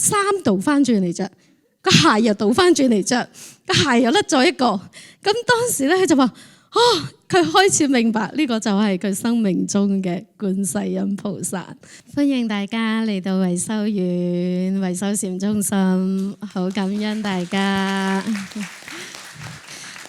衫倒翻轉嚟着，個鞋又倒翻轉嚟着，個鞋又甩咗一個。咁當時咧佢就話：佢開始明白呢個就係佢生命中嘅觀世音菩薩。歡迎大家嚟到維修院維修禪中心，好感恩大家。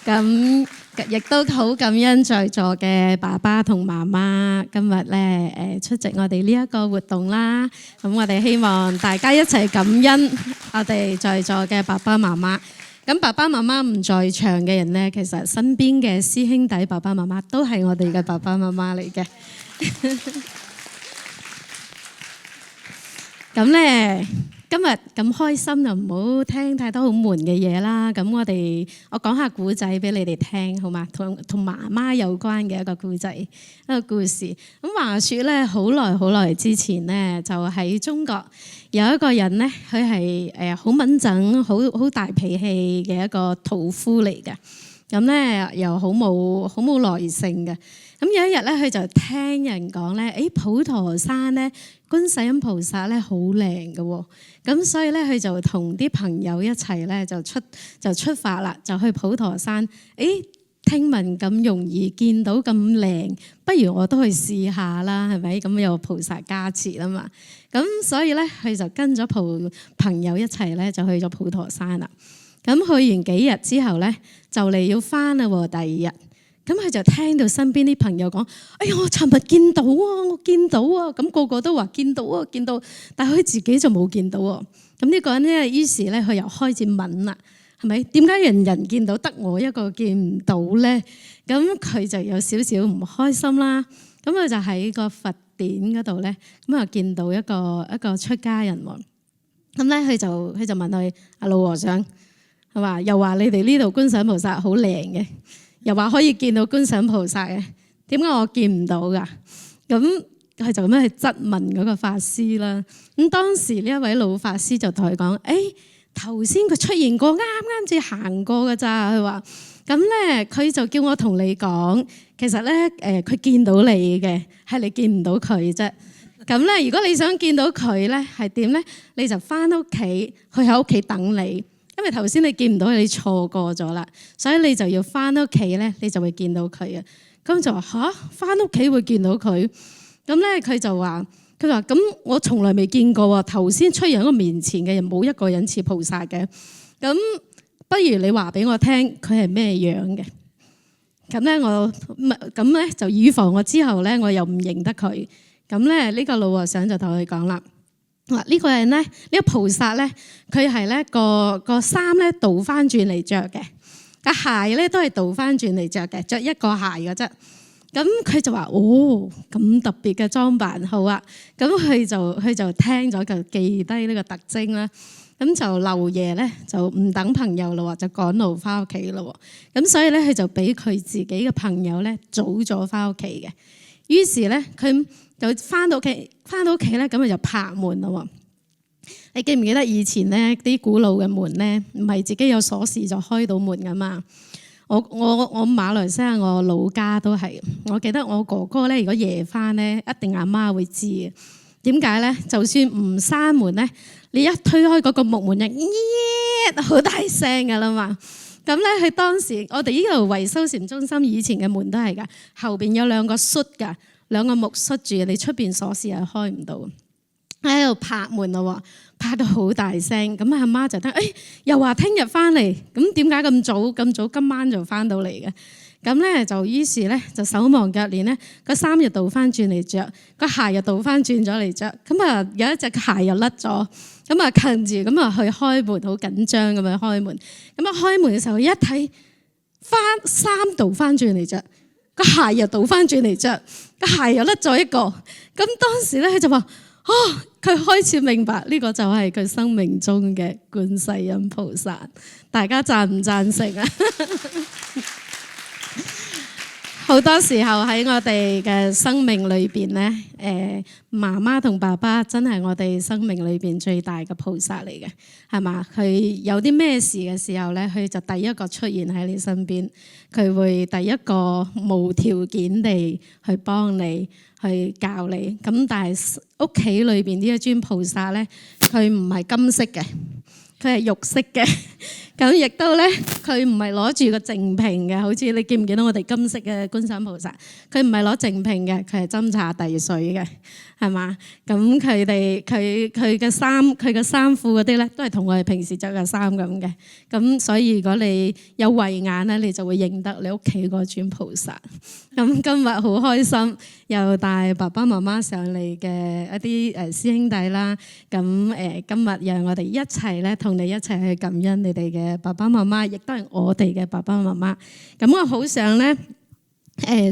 咁亦都好感恩在座嘅爸爸同媽媽，今日咧出席我哋呢一個活動啦。咁我哋希望大家一齊感恩我哋在座嘅爸爸媽媽。咁爸爸媽媽唔在場嘅人咧，其實身邊嘅師兄弟爸爸媽媽都係我哋嘅爸爸媽媽嚟嘅。咁咧今日咁開心就唔好聽太多好悶嘅嘢啦。咁我講下古仔俾你哋聽好嘛？同媽媽有關嘅一個古仔，一個故事。咁話說咧，好耐之前咧，就喺中國有一個人咧，佢係好敏感、好大脾氣嘅一個屠夫嚟嘅。咁咧又好冇耐性嘅。咁有一日咧，佢就聽人講咧，普陀山咧，觀世音菩薩咧好靚嘅喎。咁所以咧，佢就同啲朋友一齊咧就出發啦，就去普陀山。聽聞咁容易見到咁靚，不如我都去試下啦，係咪？咁有菩薩加持啦嘛。咁所以咧，佢就跟咗朋友一齊咧，就去咗普陀山啦。咁去完幾日之後咧，就嚟要翻啦喎，第二日。咁佢就聽到身邊啲朋友講：我尋日見到啊，我見到啊！咁個個都話見到啊，見到，但係佢自己就冇見到喎。咁呢個人咧，於是咧，佢又開始問啦，係咪？點解人人見到，得我一個見唔到咧？咁佢就有少少唔開心啦。咁佢就喺個佛典嗰度咧，咁啊見到一個出家人喎。咁咧，佢就問佢：阿老和尚，係嘛？又話你哋呢度觀世音菩薩好靚嘅。又話可以見到觀世音菩薩嘅，點解我見唔到㗎？咁佢就咁樣去質問嗰個法師啦。咁當時呢一位老法師就同佢講：頭先佢出現過，啱啱至行過㗎咋。佢話：咁咧，佢就叫我同你講，其實咧，佢見到你嘅，係你見唔到佢啫。咁咧，如果你想見到佢咧，係點咧？你就翻屋企，佢喺屋企等你。因為頭先你見唔到，你錯過咗啦，所以你就要翻屋企咧，你就會見到佢啊。咁就話翻屋企會見到佢。咁咧佢就話咁我從來未見過喎。頭先出現喺我面前嘅人冇一個人似菩薩嘅。咁不如你話俾我聽，佢係咩樣嘅？咁咧就預防我之後咧，我又唔認得佢。咁咧呢個老和尚就同佢講啦。呢個人咧，呢個菩薩咧，佢係咧個衫咧倒翻轉嚟着嘅，個鞋咧都係倒翻轉嚟着嘅，着一個鞋嘅啫。咁佢就話：咁特別嘅裝扮，好啊。咁佢就聽咗，就記低呢個特徵啦。咁就漏夜咧，就唔等朋友咯，就趕路翻屋企咯。咁所以咧，佢就俾佢自己嘅朋友咧早咗翻屋企嘅。於是咧，佢就翻到屋企咧，咁佢就拍門咯。你記唔記得以前咧啲古老嘅門咧，唔係自己有鎖匙就開到門噶嘛？我馬來西亞我老家都係，我記得我哥哥咧，如果夜翻咧，一定阿媽會知嘅。點解咧？就算唔閂門咧，你一推開嗰個木門就好大聲噶啦嘛。咁咧，佢當時我哋呢度維修禪中心以前嘅門都係噶，後邊有兩個閂噶。兩個木塞住，你出邊鎖匙係開唔到，喺度拍門咯，拍到好大聲。咁阿媽就聽，又話聽日翻嚟，咁點解咁早今晚就翻到嚟嘅？咁咧就於是咧就手忙腳亂咧，個衫又倒翻轉嚟着，個鞋又倒翻轉咗嚟着。咁啊有一隻鞋又甩咗，咁啊近住咁啊去開門，好緊張咁樣開門。咁啊開門嘅時候一睇，衫倒翻轉嚟着。個鞋又倒翻轉嚟着，個鞋又甩咗一個。咁當時咧，佢就話：佢開始明白呢個就係佢生命中嘅觀世音菩薩。大家贊唔贊成啊？好多時候喺我哋嘅生命裏邊咧，媽媽同爸爸真係我哋生命裏邊最大嘅菩薩嚟嘅，係嘛？佢有啲咩事嘅時候咧，佢就第一個出現喺你身邊，佢會第一個無條件地去幫你，去教你。咁但係屋企裏邊呢一尊菩薩咧，佢唔係金色嘅，佢係肉色嘅。咁亦都咧，佢唔係攞住個淨瓶嘅，好似你見唔見到我哋金色嘅觀世音菩薩？佢唔係攞淨瓶嘅，佢係斟茶遞水嘅，係嘛？咁佢嘅衫褲嗰啲咧，都係同我哋平時着嘅衫咁嘅。咁所以如果你有慧眼咧，你就會認得你屋企嗰尊菩薩。咁今日好開心，又帶爸爸媽媽上嚟嘅一啲師兄弟啦。咁今日讓我哋一齊咧，同你一齊去感恩你哋嘅爸爸媽媽，亦都係我哋嘅爸爸媽媽。咁我好想咧，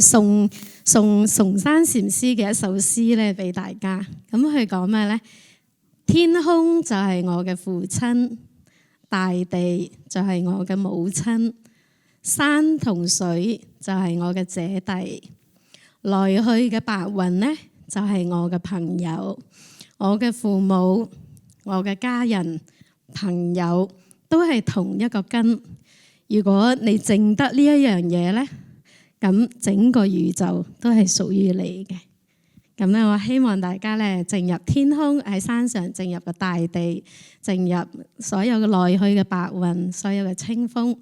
送崇山禪師嘅一首詩咧俾大家。咁佢講咩咧？天空就係我嘅父親，大地就係我嘅母親，山同水就係我嘅姐弟，來去嘅白雲呢就係我嘅朋友，我嘅父母，我嘅家人，朋友都係同一個根。如果你淨得呢一樣嘢呢，咁整個宇宙都係屬於你嘅。咁咧，我希望大家咧進入天空，喺山上進入個大地，進入所有嘅來去嘅白雲，所有嘅清風，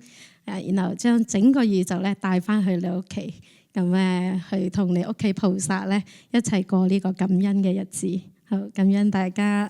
然後將整個宇宙咧帶翻去你屋企，咁咧去同你屋企菩薩咧一齊過呢個感恩嘅日子。好，感恩大家。